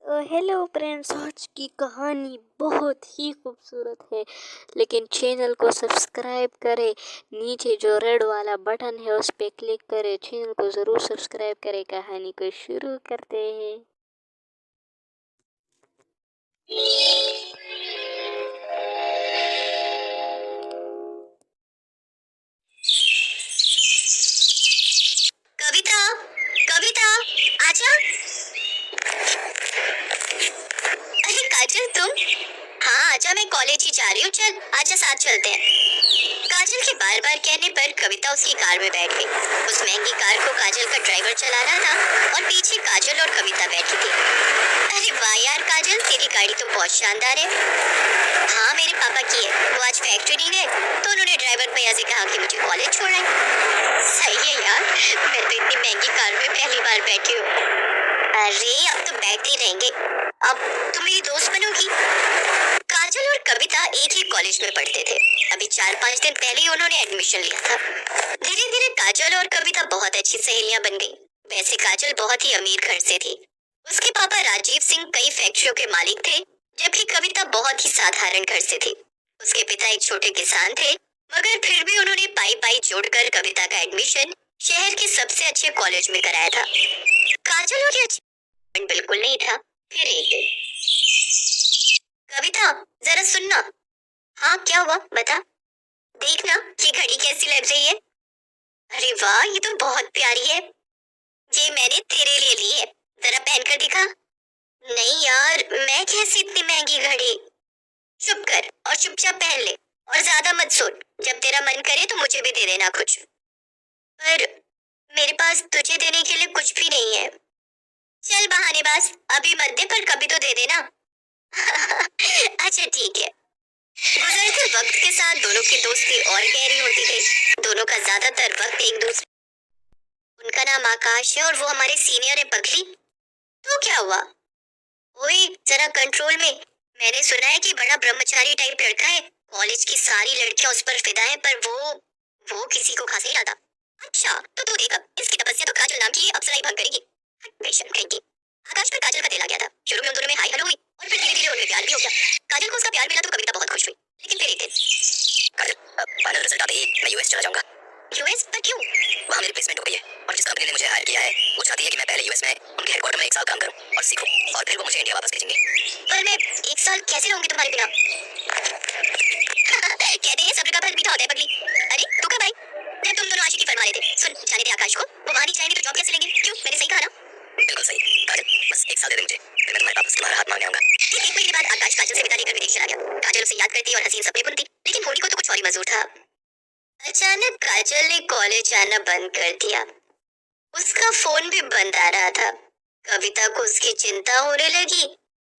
Hello friends, आज की कहानी बहुत ही खूबसूरत है, लेकिन चैनल को सब्सक्राइब करें। नीचे जो रेड वाला बटन है उस पर क्लिक करें। चैनल को ज़रूर सब्सक्राइब करें। कहानी को शुरू करते हैं। कविता, कविता, आजा। अरे काजल, तुम? हाँ आजा, मैं कॉलेज ही जा रही हूँ। चल आजा, साथ चलते हैं। काजल के बार बार कहने पर कविता उसकी कार में बैठ गई। उस महंगी कार को काजल का ड्राइवर चला रहा था और पीछे काजल और कविता बैठी थी। अरे वाह यार काजल, तेरी गाड़ी तो बहुत शानदार है। हाँ, मेरे पापा की है। वो आज फैक्ट्री नहीं गए तो उन्होंने ड्राइवर भैया से कहा कि मुझे कॉलेज छोड़ाएं। सही है यार, मैं तो इतनी महंगी कार में पहली बार बैठी हूँ। अरे अब तो बैठते ही रहेंगे। अब तुम मेरी दोस्त बनोगी। काजल और कविता एक ही कॉलेज में पढ़ते थे। अभी 4-5 दिन पहले ही उन्होंने एडमिशन लिया था। धीरे धीरे काजल और कविता बहुत अच्छी सहेलियां बन गई। वैसे काजल बहुत ही अमीर घर से थी। उसके पापा राजीव सिंह कई फैक्ट्रियों के मालिक थे, जबकि कविता बहुत ही साधारण घर से थी। उसके पिता एक छोटे किसान थे, मगर फिर भी उन्होंने पाई पाई जोड़कर कविता का एडमिशन शहर के सबसे अच्छे कॉलेज में कराया था। काजल और ये बिल्कुल नहीं था। फिर एक दिन, कविता जरा सुनना। हाँ क्या हुआ, बता। देखना ये घड़ी कैसी लग रही है। अरे वाह, ये तो बहुत प्यारी है। ये मैंने तेरे लिए ली है, जरा पहनकर दिखा। नहीं यार, मैं कैसी इतनी महंगी घड़ी। चुप कर और चुपचाप पहन ले, और ज्यादा मत सोच। जब तेरा मन करे तो मुझे भी दे देना कुछ। पर मेरे पास तुझे देने के लिए कुछ भी नहीं है। चल बहानेबाज, अभी मत दे, पर कभी तो दे देना। अच्छा ठीक है। गुजरते वक्त के साथ दोनों की दोस्ती और गहरी होती गई। दोनों का ज्यादातर वक्त एक दूसरे। उनका नाम आकाश है और वो हमारे सीनियर है पगली। तो क्या हुआ? ओए जरा कंट्रोल में। मैंने सुना है कि बड़ा ब्रह्मचारी टाइप लड़का है। कॉलेज की सारी लड़कियां उस पर फिदा है, पर वो किसी को खास नहीं लाता। अच्छा तो तू देख, अब इसकी तपस्या तो काजल नाम की अप्सरा ही भंग करेगी। बेशर्म कहेगी। आकाश पर काजल का दिल आ गया था। शुरू में उन दोनों में हाय हेलो हुई और फिर धीरे धीरे उनमें प्यार भी हो गया। काजल को उसका प्यार मिला तो कविता बहुत खुश हुई। लेकिन फिर एक दिन, काजल फाइनल रिजल्ट आते ही मैं यूएस चला जाऊंगा। यूएस पर क्यों? वहाँ मेरी प्लेसमेंट हो गई है और जिस कंपनी ने मुझे हायर किया है वो चाहती है कि मैं पहले यूएस में उनके हेडक्वार्टर में 1 साल काम करूं और सीखूं, और फिर वो मुझे इंडिया वापस भेजेंगे। पर मैं 1 साल कैसे रहूंगी तुम्हारे बिना? कहते हैं सब्र का फल मीठा होता है पगली। अरे तू कब आई? जब तुम दोनों आशिकी फरमा रहे थे। सुन, जाने दे आकाश को, वो वहाँ नहीं जाएंगे तो जॉब कैसे लेंगे? क्यों, मैंने सही कहा ना? बिल्कुल सही। काजल बस 1 साल दे दे मुझे, फिर मैं तुम्हारे पास तुम्हारा हाथ मांगने आऊंगा। ठीक 1 महीने बाद आकाश काजल से विदा लेकर विदेश चला गया। काजल उसे याद करती और हसीन सपने बुनती, लेकिन होली को तो कुछ और ही मंजूर था। अचानक काजल ने कॉलेज आना बंद कर दिया। उसका फोन भी बंद आ रहा था। कविता को उसकी चिंता होने लगी,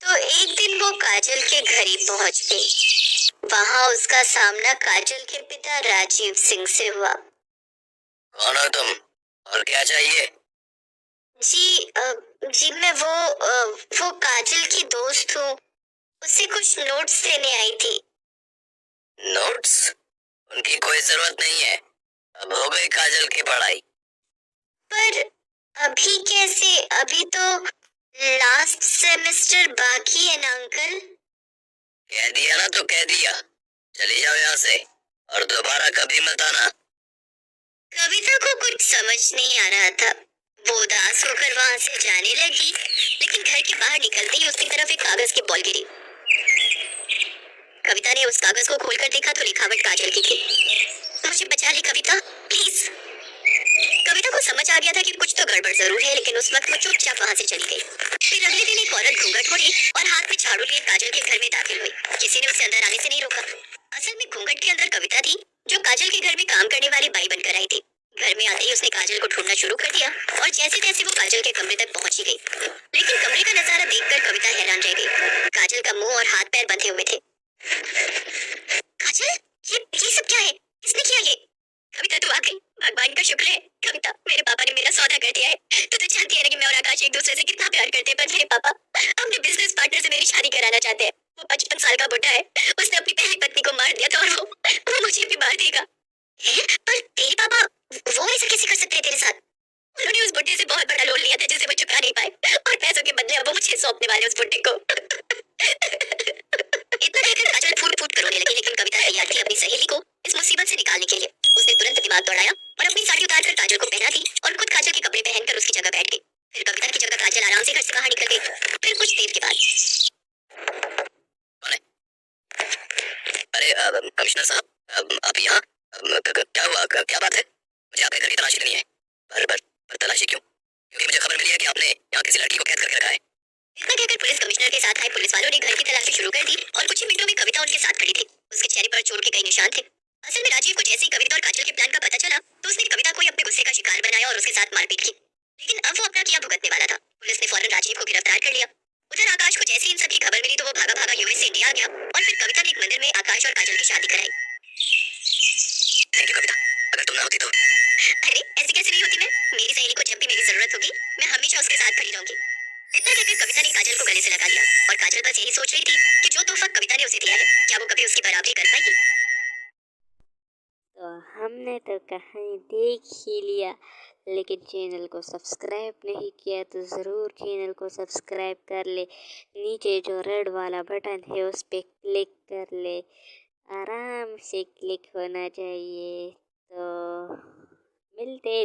तो एक दिन वो काजल के घर ही पहुंच गई। वहां उसका सामना काजल के पिता राजीव सिंह से हुआ। कौन हो तुम और क्या चाहिए? जी मैं वो काजल की दोस्त हूँ। उसे कुछ नोट्स देने आई थी। नोट्स? उनकी कोई जरूरत नहीं है, अब हो गई काजल की पढ़ाई। पर अभी कैसे? अभी तो लास्ट सेमेस्टर बाकी है ना अंकल। कह दिया ना तो कह दिया, चली जाओ यहाँ से और दोबारा कभी मत आना। कविता को कुछ समझ नहीं आ रहा था। वो उदास होकर वहां से जाने लगी, लेकिन घर के बाहर निकलते ही उसकी तरफ एक कागज की बॉल गिरी। कविता ने उस कागज को खोलकर देखा तो लिखावट काजल की थी। मुझे बचा ली कविता, प्लीज। कविता को समझ आ गया था कि कुछ तो गड़बड़ जरूर है, लेकिन उस वक्त वो चुपचाप वहां से चली गई। फिर अगले दिन एक औरत घूंघट ओढ़ी और हाथ में झाड़ू लिए काजल के घर में दाखिल हुई। किसी ने उसे अंदर आने से नहीं रोका। असल में घूंघट के अंदर कविता थी, जो काजल के घर में काम करने वाली बाई बनकर आई थी। घर में आते ही उसने काजल को ढूंढना शुरू कर दिया और जैसे तैसे वो काजल के कमरे तक पहुंची गई। लेकिन कमरे का नजारा देखकर कविता हैरान रह गई। काजल का मुंह और हाथ पैर बंधे हुए थे। काजल, ये सब क्या है? किसने किया ये? कविता तू आ गई, भगवान का शुक्र है। कविता, मेरे पापा ने मेरा सौदा कर दिया है। तू तो जानती है ना कि मैं और आकाश एक दूसरे से कितना प्यार करते हैं, पर मेरे पापा अपने बिजनेस पार्टनर से मेरी शादी कराना चाहते हैं। वो 55 साल का बुढ़ा है, उसने अपनी पहली पत्नी को मार दिया था और वो मुझे भी मार देगा। पर तेरे पापा वो ऐसा कैसे कर सकते हैं तेरे साथ? उन्होंने उस बुढ़े से बहुत बड़ा लोन लिया था जिसे वो चुका नहीं पाए, और पैसों के बदले अब वो मुझे सौंपने वाले उस बुड्ढे को। इतना कहकर काजल फूट फूट कर रोने लगी, लेकिन कविता तैयार थी अपनी सहेली को इस मुसीबत से निकालने के लिए। उसने तुरंत दिमाग दौड़ाया और अपनी साड़ी उतारकर काजल को पहना दी और खुद काजल के कपड़े पहनकर उसकी जगह बैठ गई। फिर कविता की जगह काजल आराम से घर से बाहर निकल गई। फिर कुछ देर के बाद, अरे कमिश्नर साहब, आप यहाँ? क्या हुआ? क्या बात है? मुझे आपके घर की तलाशी नहीं है। पर तलाशी क्यों? क्योंकि मुझे खबर मिली है कि आपने यहाँ किसी लड़की को कैद करके रखा है। इतना कहकर पुलिस कमिश्नर के साथ आए पुलिस वालों ने घर की तलाशी शुरू कर दी और कुछ ही मिनटों में कविता उनके साथ खड़ी थी। उसके चेहरे पर चोट के कई निशान थे। असल में राजीव को जैसे ही कविता और काजल के प्लान का पता चला तो उसने कविता को ही अपने गुस्से का शिकार बनाया और उसके साथ मारपीट की। लेकिन अब वो अपना किया भुगतने वाला था। पुलिस ने फौरन राजीव को गिरफ्तार कर लिया। उधर आकाश को जैसे इन सब की खबर मिली तो वो भागा भागा यूएस से इंडिया आ गया और फिर कविता ने एक मंदिर में आकाश और काजल की शादी कराई। थैंक यू कविता, अगर तुम ना होती तो। अरे ऐसी कैसे नहीं होती मैं? मेरी सहेली को जब भी मेरी जरूरत होगी मैं हमेशा उसके साथ खड़ी रहूंगी। इतना कहकर कविता ने काजल को गले से लगा लिया और काजल बस यही सोच रही थी कि जो तोहफा कविता ने उसे दिया है क्या वो कभी उसकी बराबरी कर पाएगी। तो हमने तो कहानी देख ही लिया, लेकिन चैनल को सब्सक्राइब नहीं किया तो ज़रूर चैनल को सब्सक्राइब कर ले। नीचे जो रेड वाला बटन है उस पर क्लिक कर ले, आराम से क्लिक होना चाहिए। तो मिलते